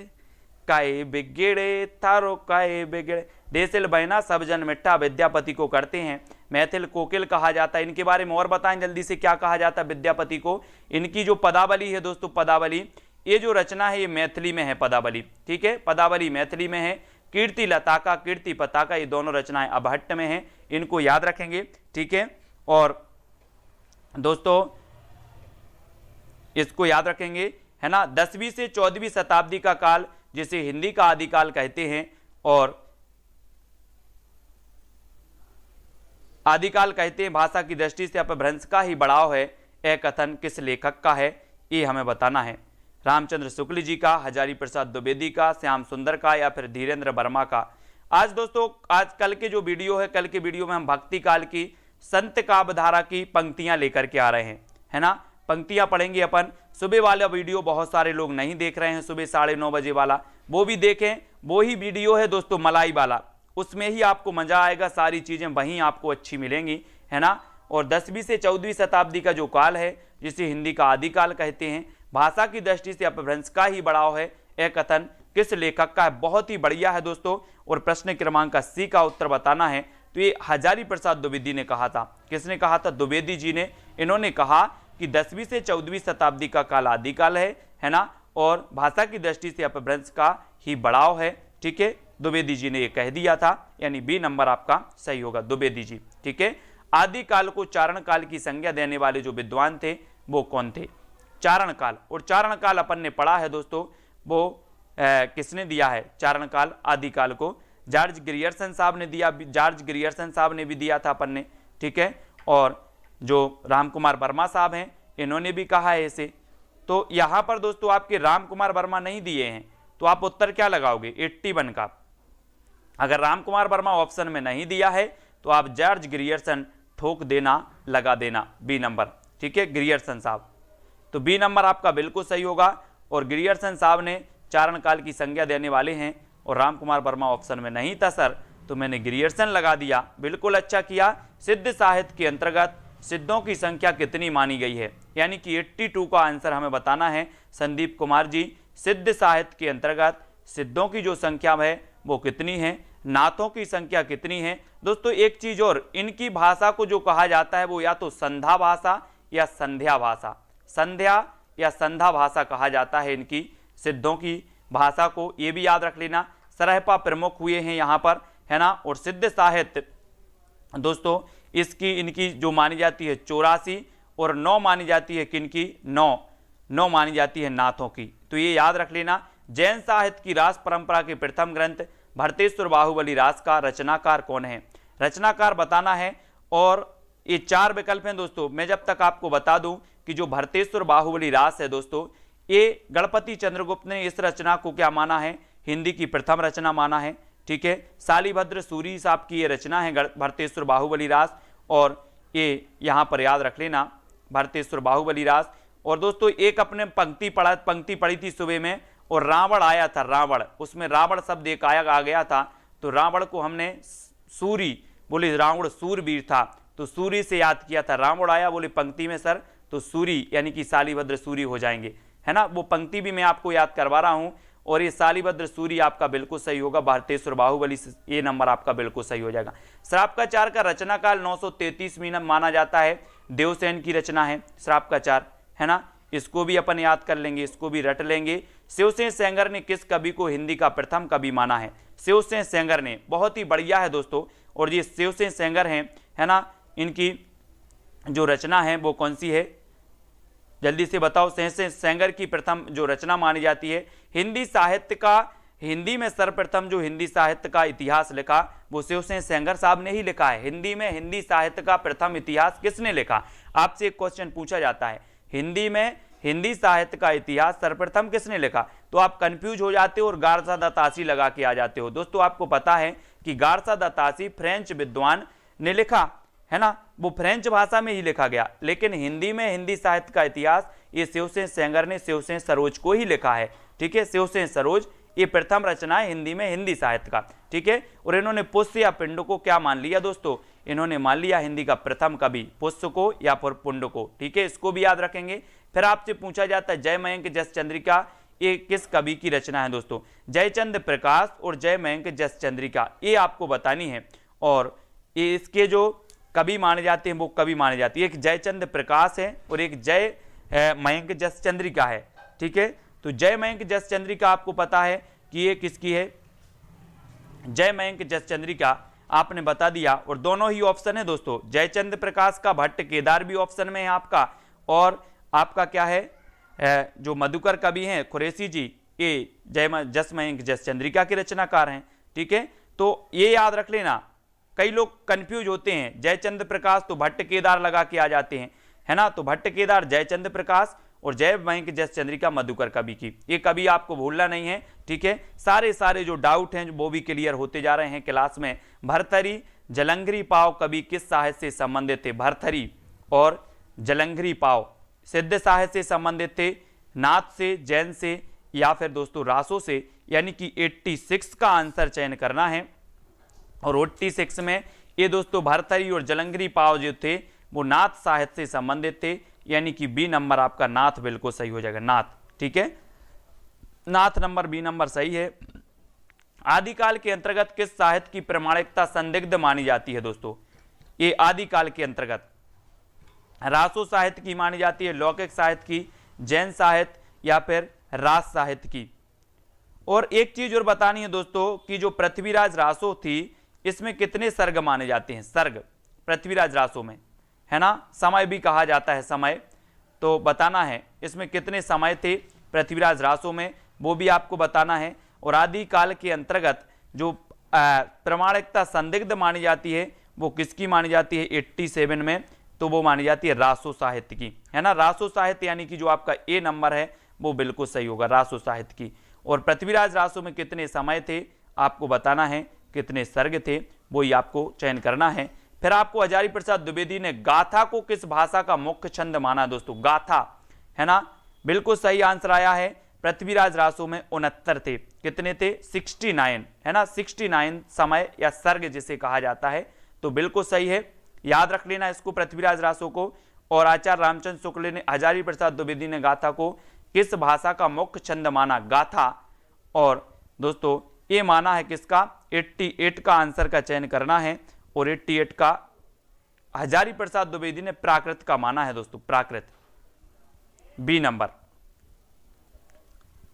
A: काए बिगेड़े थारो काए बिगेड़े। देसिल बैना सब जन मिठा विद्यापति को करते हैं। मैथिल कोकिल कहा जाता है। इनके बारे में और बताएं जल्दी से, क्या कहा जाता है विद्यापति को? इनकी जो पदावली है दोस्तों, पदावली, ये जो रचना है ये मैथिली में है, पदावली, ठीक है। पदावली मैथिली में है। कीर्तिलता का, कीर्तिपता का, ये दोनों रचनाएं अभट्ट में हैं। इनको याद रखेंगे, ठीक है। और दोस्तों इसको याद रखेंगे, है ना। 10वीं से 14वीं शताब्दी का काल जिसे हिंदी का आदिकाल कहते हैं और आदिकाल कहते हैं। भाषा की दृष्टि से अपभ्रंश का ही बढ़ाव है। यह कथन किस लेखक का है? ये हमें बताना है। रामचंद्र शुक्ल जी का, हजारी प्रसाद द्विवेदी का, श्याम सुंदर का, या फिर धीरेन्द्र वर्मा का? आज दोस्तों, आज कल के जो वीडियो है, कल के वीडियो में हम भक्ति काल की संत काव्यधारा की पंक्तियां लेकर के आ रहे हैं, है ना। पंक्तियां पढ़ेंगे अपन। सुबह वाला वीडियो बहुत सारे लोग नहीं देख रहे हैं, सुबह 9:30 बजे वाला, वो भी देखें। वो ही वीडियो है दोस्तों मलाई वाला, उसमें ही आपको मजा आएगा, सारी चीजें वहीं आपको अच्छी मिलेंगी, है ना। और 10वीं से 14वीं शताब्दी का जो काल है जिसे हिंदी का आदिकाल कहते हैं, भाषा की दृष्टि से अपभ्रंश का ही बढ़ाव है। यह कथन किस लेखक का है? बहुत ही बढ़िया है दोस्तों। और प्रश्न क्रमांक C का उत्तर बताना है तो ये हजारी प्रसाद द्विवेदी ने कहा था। किसने कहा था? द्विवेदी जी ने। इन्होंने कहा कि 10वीं से 14वीं शताब्दी का काल आदिकाल है ना। और भाषा की दृष्टि से अपभ्रंश का ही बढ़ाव है, ठीक है। द्विवेदी जी ने ये कह दिया था, यानी बी नंबर आपका सही होगा, द्विवेदी जी, ठीक है। आदिकाल को चारण काल की संज्ञा देने वाले जो विद्वान थे वो कौन थे? चारण काल। और चारण काल अपन ने पढ़ा है दोस्तों, वो किसने दिया है चारण काल आदिकाल को? जॉर्ज ग्रियर्सन साहब ने दिया, जॉर्ज ग्रियर्सन साहब ने भी दिया था अपन ने, ठीक है। और जो राम कुमार वर्मा साहब हैं इन्होंने भी कहा है इसे। तो यहां पर दोस्तों आपके राम कुमार वर्मा नहीं दिए हैं तो आप उत्तर क्या लगाओगे? 81 का। अगर राम कुमार वर्मा ऑप्शन में नहीं दिया है तो आप जॉर्ज ग्रियर्सन ठोक देना, लगा देना, बी नंबर, ठीक है, ग्रियर्सन साहब। तो बी नंबर आपका बिल्कुल सही होगा। और ग्रियर्सन साहब ने चारण काल की संज्ञा देने वाले हैं और राम कुमार वर्मा ऑप्शन में नहीं था सर, तो मैंने ग्रियर्सन लगा दिया। बिल्कुल अच्छा किया। सिद्ध साहित्य के अंतर्गत सिद्धों की संख्या कितनी मानी गई है? यानी कि 82 का आंसर हमें बताना है। संदीप कुमार जी, सिद्ध साहित्य के अंतर्गत सिद्धों की जो संख्या है वो कितनी है? नाथों की संख्या कितनी है? दोस्तों एक चीज और, इनकी भाषा को जो कहा जाता है वो या तो संधा भाषा या संध्या भाषा, संध्या या संधा भाषा कहा जाता है इनकी सिद्धों की भाषा को, ये भी याद रख लेना। सरहपा प्रमुख हुए हैं यहाँ पर, है ना। और सिद्ध साहित्य दोस्तों इसकी इनकी जो मानी जाती है 84 और 9 मानी जाती है किनकी, 9 मानी जाती है नाथों की, तो ये याद रख लेना। जैन साहित्य की रास परंपरा के प्रथम ग्रंथ भरतेश्वर बाहुबली रास का रचनाकार कौन है, रचनाकार बताना है। और ये 4 विकल्प हैं दोस्तों। मैं जब तक आपको बता दूं कि जो भरतेश्वर बाहुबली रास है दोस्तों, ये गणपति चंद्रगुप्त ने इस रचना को क्या माना है, हिंदी की प्रथम रचना माना है, ठीक है। शालिभद्र सूरी साहब की ये रचना है भरतेश्वर बाहुबली रास, और ये यहाँ पर याद रख लेना भरतेश्वर बाहुबली रास। और दोस्तों एक अपने पंक्ति पढ़ी थी सुबह में, और रावण आया था, रावण, उसमें रावण शब्द एक आ गया था, तो रावण को हमने सूरी बोले, रावण सूरवीर था तो सूरी से याद किया था। रावण आया बोले पंक्ति में सर, तो सूरी यानी कि शालिभद्र सूरी हो जाएंगे, है ना। वो पंक्ति भी मैं आपको याद करवा रहा हूं, और ये शालिभद्र सूरी आपका बिल्कुल सही होगा। भरतेश्वर बाहुबली, ये नंबर आपका बिल्कुल सही हो जाएगा। श्रापकाचार का रचना काल 933 माना जाता है, देवसेन की रचना है श्रापकाचार, है ना। इसको भी अपन याद कर लेंगे, इसको भी रट लेंगे। शिवसेन सेंगर ने किस कवि को हिंदी का प्रथम कवि माना है, शिवसेन सेंगर ने, बहुत ही बढ़िया है दोस्तों। और ये शिवसेन सेंगर हैं, है ना, इनकी जो रचना है वो कौन सी है, जल्दी से बताओ। शिवसेन सेंगर की प्रथम जो रचना मानी जाती है हिंदी साहित्य का, हिंदी में सर्वप्रथम जो हिंदी साहित्य का इतिहास लिखा वो शिवसेन सेंगर साहब ने ही लिखा है। हिंदी में हिंदी साहित्य का प्रथम इतिहास किसने लिखा, आपसे एक क्वेश्चन पूछा जाता है, हिंदी में हिंदी साहित्य का इतिहास सर्वप्रथम किसने लिखा, तो आप कंफ्यूज हो जाते हो और गारसा दा तासी लगा के आ जाते हो। दोस्तों आपको पता है कि गारसा दा तासी फ्रेंच विद्वान ने लिखा, है ना, वो फ्रेंच भाषा में ही लिखा गया, लेकिन हिंदी में हिंदी साहित्य का इतिहास ये शिवसेन सेंगर ने शिवसेन सरोज को ही लिखा है, ठीक है। शिवसेन सरोज ये प्रथम रचना है हिंदी में हिंदी साहित्य का, ठीक है। और इन्होंने पुष्य या पिंड को क्या मान लिया दोस्तों, इन्होंने मान लिया हिंदी का प्रथम कवि पुष्य को या फिर पुंड को, ठीक है। इसको भी याद रखेंगे। फिर आपसे पूछा जाता है जय मयंक जस चंद्रिका ये किस कवि की रचना है दोस्तों, जयचंद प्रकाश और जय मयंक जस चंद्रिका, ये आपको बतानी है। और ये इसके जो कवि माने जाते हैं वो कवि माने जाते हैं, एक जयचंद प्रकाश है और एक जय मयंक जस चंद्रिका है, ठीक है। तो जय मयंक जस चंद्रिका आपको पता है कि ये किसकी है, जय मयंक जस चंद्रिका आपने बता दिया। और दोनों ही ऑप्शन है दोस्तों, जयचंद प्रकाश का भट्ट केदार भी ऑप्शन में है आपका, और आपका क्या है जो मधुकर कवि हैं कुरैशी जी, ये जस मयंक जस चंद्रिका के रचनाकार हैं, ठीक है। तो ये याद रख लेना, कई लोग कंफ्यूज होते हैं, जयचंद प्रकाश तो भट्ट केदार लगा के आ जाते हैं, है ना। तो भट्ट केदार जयचंद प्रकाश और जय मयंक जस चंद्रिका मधुकर कवि की, ये कभी आपको भूलना नहीं है, ठीक है। सारे जो डाउट हैं वो भी क्लियर होते जा रहे हैं क्लास में। भरथरी जलंधरी पाव कवि किस साहित्य से संबंधित थे, भरथरी और जलंधरी पाव सिद्ध साहित्य से संबंधित थे, नाथ से, जैन से या फिर दोस्तों रासों से, यानी कि 86 का आंसर चयन करना है। और 86 में ये दोस्तों भरथरी और जलंधरी पाव जो थे वो नाथ साहित्य से संबंधित थे, यानी कि बी नंबर आपका नाथ बिल्कुल सही हो जाएगा, नाथ, ठीक है। नाथ नंबर बी नंबर सही है। आदिकाल के अंतर्गत किस साहित्य की प्रामाणिकता संदिग्ध मानी जाती है दोस्तों, ये आदिकाल के अंतर्गत रासो साहित्य की मानी जाती है, लौकिक साहित्य की, जैन साहित्य या फिर रास साहित्य की। और एक चीज और बतानी है दोस्तों कि जो पृथ्वीराज रासो थी इसमें कितने सर्ग माने जाते हैं, सर्ग पृथ्वीराज रासो में, है ना, समय भी कहा जाता है समय, तो बताना है इसमें कितने समय थे पृथ्वीराज रासो में, वो भी आपको बताना है। और आदिकाल के अंतर्गत जो प्रामाणिकता संदिग्ध मानी जाती है वो किसकी मानी जाती है 87 में, तो वो मानी जाती है रासो साहित्य की, है ना। रासो साहित्य यानी कि जो आपका ए नंबर है वो बिल्कुल सही होगा, रासो साहित्य की। और पृथ्वीराज रासो में कितने समय थे आपको बताना है, कितने सर्ग थे वो ही आपको चयन करना है। फिर आपको हजारी प्रसाद द्विवेदी ने गाथा को किस भाषा का मुख्य छंद माना दोस्तों, गाथा, है ना, बिल्कुल सही आंसर आया है। पृथ्वीराज रासो में 69 थे, कितने थे 69, है ना, 69 समय या सर्ग जिसे कहा जाता है, तो बिल्कुल सही है, याद रख लेना इसको पृथ्वीराज रासो को। और आचार्य रामचंद्र शुक्ल ने हजारी प्रसाद द्विवेदी ने गाथा को किस भाषा का मुख्य छंद माना, गाथा, और दोस्तों ये माना है किसका 88 का आंसर का चयन करना है। और 88 का हजारी प्रसाद द्विवेदी ने प्राकृत का माना है दोस्तों, प्राकृत, बी नंबर,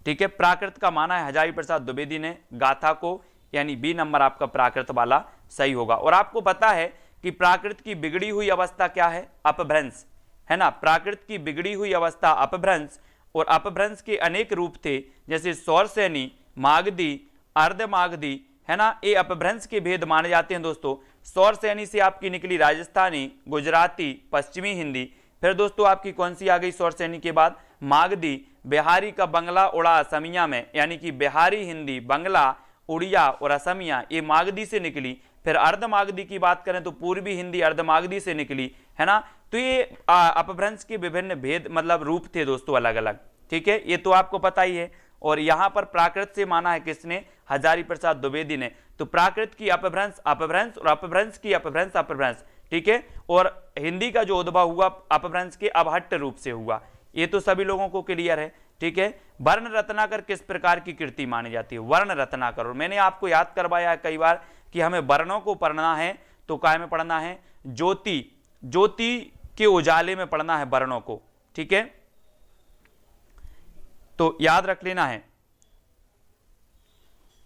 A: ठीक है, प्राकृत का माना है हजारी प्रसाद द्विवेदी ने गाथा को, यानी बी नंबर आपका प्राकृत वाला सही होगा। और आपको पता है कि प्राकृत की बिगड़ी हुई अवस्था क्या है, अपभ्रंश, है ना, प्राकृत की बिगड़ी हुई अवस्था अपभ्रंश, और अपभ्रंश के अनेक रूप थे, जैसे सौरसेनी, मागधी, अर्धमागधी, है ना, ये अपभ्रंश के भेद माने जाते हैं दोस्तों। सौरसेनी से आपकी निकली राजस्थानी, गुजराती, पश्चिमी हिंदी, फिर दोस्तों आपकी कौन सी आ गई सौरसेनी के बाद, मागधी, बिहारी का बंगला उड़ा असमिया में, यानी कि बिहारी हिंदी, बंगला, उड़िया और असमिया ये मागधी से निकली। फिर अर्धमागधी की बात करें तो पूर्वी हिंदी अर्धमागधी से निकली, है ना। तो ये अपभ्रंश के विभिन्न भेद मतलब रूप थे दोस्तों अलग अलग, ठीक है, ये तो आपको पता ही है। और यहां पर प्राकृत से माना है किसने, हजारी प्रसाद द्विवेदी ने। तो प्राकृत की अपभ्रंश अपभ्रंश और अपभ्रंश की अपभ्रंश अपभ्रंश, ठीक है। और हिंदी का जो उद्भव हुआ अपभ्रंश के अवहट्ट रूप से हुआ, ये तो सभी लोगों को क्लियर है, ठीक है। वर्ण रत्नाकर किस प्रकार की कृति मानी जाती है, वर्ण रत्नाकर। और मैंने आपको याद करवाया है कई बार कि हमें वर्णों को पढ़ना है तो काय में पढ़ना है, ज्योति, ज्योति के उजाले में पढ़ना है वर्णों को, ठीक है, तो याद रख लेना है।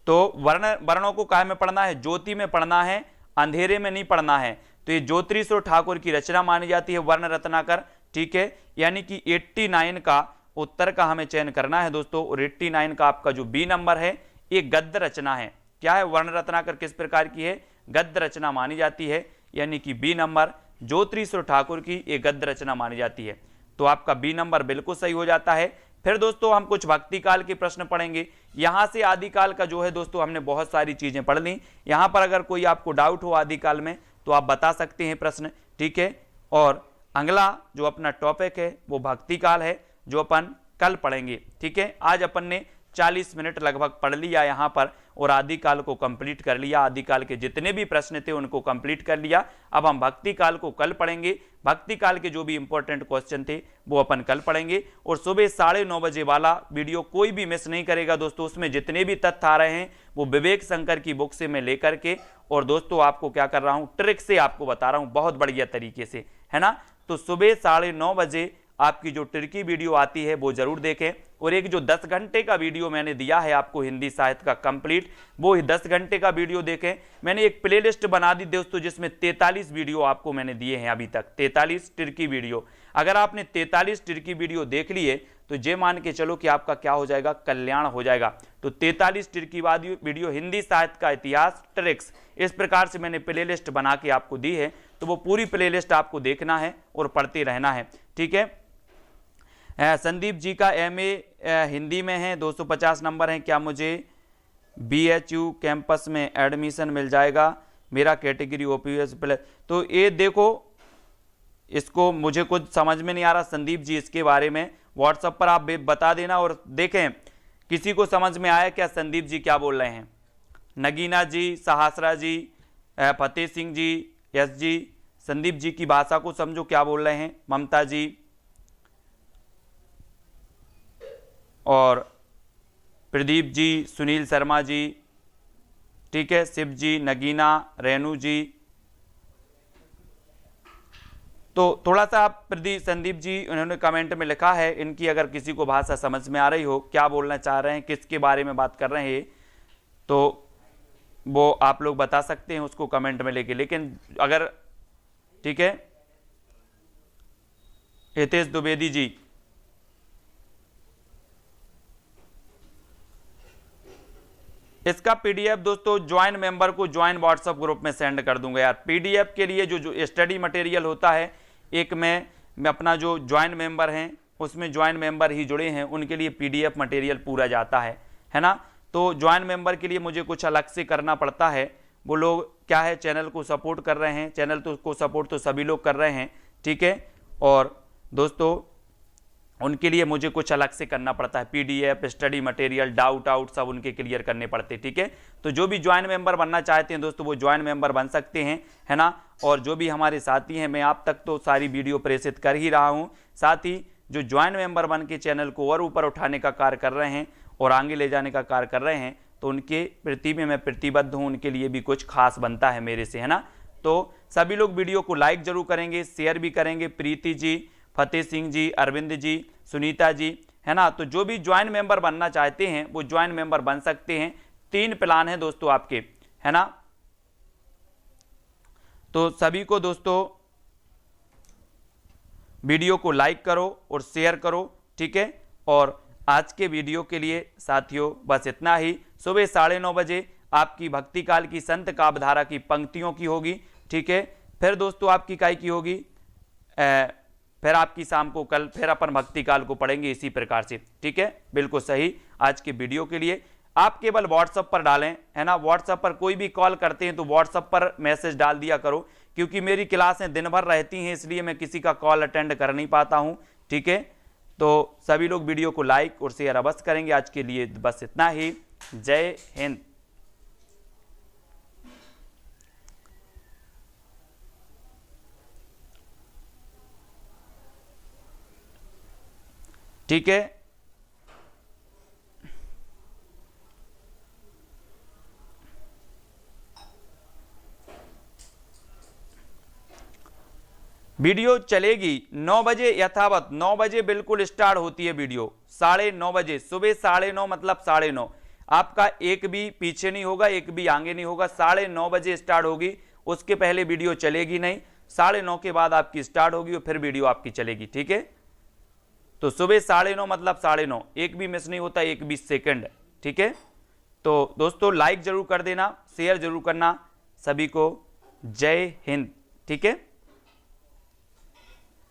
A: तो वर्णों को काय में पढ़ना है, ज्योति में पढ़ना है, अंधेरे में नहीं पढ़ना है। तो ये ज्योतिरीश्वर ठाकुर की रचना मानी जाती है वर्ण रत्नाकर, ठीक है। यानी कि 89 का उत्तर का हमें चयन करना है दोस्तों। और 89 का आपका जो बी नंबर है ये गद्य रचना है। क्या है, वर्ण रत्नाकर किस प्रकार की है, गद्य रचना मानी जाती है, यानी कि बी नंबर ज्योतिरीश्वर ठाकुर की ये गद्य रचना मानी जाती है। तो आपका बी नंबर बिल्कुल सही हो जाता है। फिर दोस्तों हम कुछ भक्ति काल के प्रश्न पढ़ेंगे। यहां से आदिकाल का जो है दोस्तों हमने बहुत सारी चीजें पढ़ ली। यहां पर अगर कोई आपको डाउट हो आदिकाल में तो आप बता सकते हैं प्रश्न, ठीक है। और अगला जो अपना टॉपिक है वो भक्ति काल है, जो अपन कल पढ़ेंगे, ठीक है। आज अपन ने 40 मिनट लगभग पढ़ लिया यहाँ पर और आदिकाल को कंप्लीट कर लिया। आदिकाल के जितने भी प्रश्न थे उनको कंप्लीट कर लिया। अब हम भक्ति काल को कल पढ़ेंगे। भक्ति काल के जो भी इंपॉर्टेंट क्वेश्चन थे वो अपन कल पढ़ेंगे। और सुबह 9:30 बजे वाला वीडियो कोई भी मिस नहीं करेगा दोस्तों। उसमें जितने भी तथ्य आ रहे हैं वो विवेक शंकर की बुक से मैं लेकर के और दोस्तों आपको क्या कर रहा हूँ, ट्रिक से आपको बता रहा हूँ बहुत बढ़िया तरीके से, है ना। तो सुबह 9:30 बजे आपकी जो ट्रिकी वीडियो आती है वो जरूर देखें। और एक जो 10 घंटे का वीडियो मैंने दिया है आपको हिंदी साहित्य का कंप्लीट, वो 10 घंटे का वीडियो देखें। मैंने एक प्लेलिस्ट बना दी दोस्तों जिसमें 43 वीडियो आपको मैंने दिए हैं अभी तक, 43 ट्रिकी वीडियो। अगर आपने 43 ट्रिकी वीडियो देख लिए तो ये मान के चलो कि आपका क्या हो जाएगा, कल्याण हो जाएगा। तो 43 ट्रिकी वीडियो हिंदी साहित्य का इतिहास ट्रिक्स, इस प्रकार से मैंने प्लेलिस्ट बना के आपको दी है। तो वो पूरी प्लेलिस्ट आपको देखना है और पढ़ते रहना है, ठीक है। संदीप जी का MA हिंदी में है, 250 नंबर है। क्या मुझे BHU कैंपस में एडमिशन मिल जाएगा, मेरा कैटेगरी OPS प्लस। तो ये देखो, इसको मुझे कुछ समझ में नहीं आ रहा संदीप जी, इसके बारे में व्हाट्सएप पर आप बता देना। और देखें किसी को समझ में आया क्या संदीप जी क्या बोल रहे हैं। नगीना जी, सहसरा जी, फतेह सिंह जी, यस जी, संदीप जी की भाषा को समझो क्या बोल रहे हैं। ममता जी और प्रदीप जी, सुनील शर्मा जी, ठीक है, शिव जी, नगीना, रेनू जी। तो थोड़ा सा आप संदीप जी उन्होंने कमेंट में लिखा है, इनकी अगर किसी को भाषा समझ में आ रही हो, क्या बोलना चाह रहे हैं, किसके बारे में बात कर रहे हैं, तो वो आप लोग बता सकते हैं उसको कमेंट में लेके। लेकिन अगर ठीक है, हितेश द्विवेदी जी, इसका PDF दोस्तों ज्वाइन मेंबर को ज्वाइन व्हाट्सएप ग्रुप में सेंड कर दूंगा यार। PDF के लिए जो स्टडी मटेरियल होता है, एक मैं अपना जो ज्वाइन मेंबर हैं उसमें ज्वाइन मेंबर ही जुड़े हैं उनके लिए PDF मटेरियल पूरा जाता है ना। तो ज्वाइन मेंबर के लिए मुझे कुछ अलग से करना पड़ता है। वो लोग क्या है, चैनल को सपोर्ट कर रहे हैं, चैनल को सपोर्ट तो सभी लोग कर रहे हैं, ठीक है। और दोस्तों उनके लिए मुझे कुछ अलग से करना पड़ता है, PDF स्टडी मटेरियल, डाउट सब उनके क्लियर करने पड़ते, ठीक है। तो जो भी ज्वाइन मेंबर बनना चाहते हैं दोस्तों वो ज्वाइन मेंबर बन सकते हैं, है ना। और जो भी हमारे साथी हैं, मैं आप तक तो सारी वीडियो प्रेषित कर ही रहा हूं, साथ ही जो ज्वाइन मेंबर बन के चैनल को और ऊपर उठाने का कार्य कर रहे हैं और आगे ले जाने का कार्य कर रहे हैं, तो उनके प्रति में मैं प्रतिबद्ध हूँ, उनके लिए भी कुछ खास बनता है मेरे से, है ना। तो सभी लोग वीडियो को लाइक जरूर करेंगे, शेयर भी करेंगे। प्रीति जी, फतेह सिंह जी, अरविंद जी, सुनीता जी, है ना। तो जो भी ज्वाइन मेंबर बनना चाहते हैं वो ज्वाइन मेंबर बन सकते हैं। 3 प्लान है दोस्तों आपके, है ना। तो सभी को दोस्तों वीडियो को लाइक करो और शेयर करो, ठीक है। और आज के वीडियो के लिए साथियों बस इतना ही। सुबह 9:30 बजे आपकी भक्ति काल की संत काव्यधारा की पंक्तियों की होगी, ठीक है। फिर दोस्तों आपकी काय की होगी, फिर आपकी शाम को कल फिर अपन भक्ति काल को पढ़ेंगे इसी प्रकार से, ठीक है। बिल्कुल सही। आज के वीडियो के लिए आप केवल व्हाट्सएप पर डालें, है ना। व्हाट्सएप पर कोई भी कॉल करते हैं तो व्हाट्सएप पर मैसेज डाल दिया करो, क्योंकि मेरी क्लासें दिन भर रहती हैं, इसलिए मैं किसी का कॉल अटेंड कर नहीं पाता हूं, ठीक है। तो सभी लोग वीडियो को लाइक और शेयर अवश्य करेंगे। आज के लिए बस इतना ही। जय हिंद। ठीक है। वीडियो चलेगी 9 बजे यथावत, 9 बजे बिल्कुल स्टार्ट होती है वीडियो। 9:30 बजे, सुबह 9:30 मतलब 9:30। आपका एक भी पीछे नहीं होगा, एक भी आगे नहीं होगा। 9:30 बजे स्टार्ट होगी, उसके पहले वीडियो चलेगी नहीं। 9:30 के बाद आपकी स्टार्ट होगी और फिर वीडियो आपकी चलेगी, ठीक है। तो सुबह 9:30 मतलब 9:30, एक भी मिस नहीं होता, एक भी सेकंड, ठीक है। तो दोस्तों लाइक जरूर कर देना, शेयर जरूर करना। सभी को जय हिंद, ठीक है।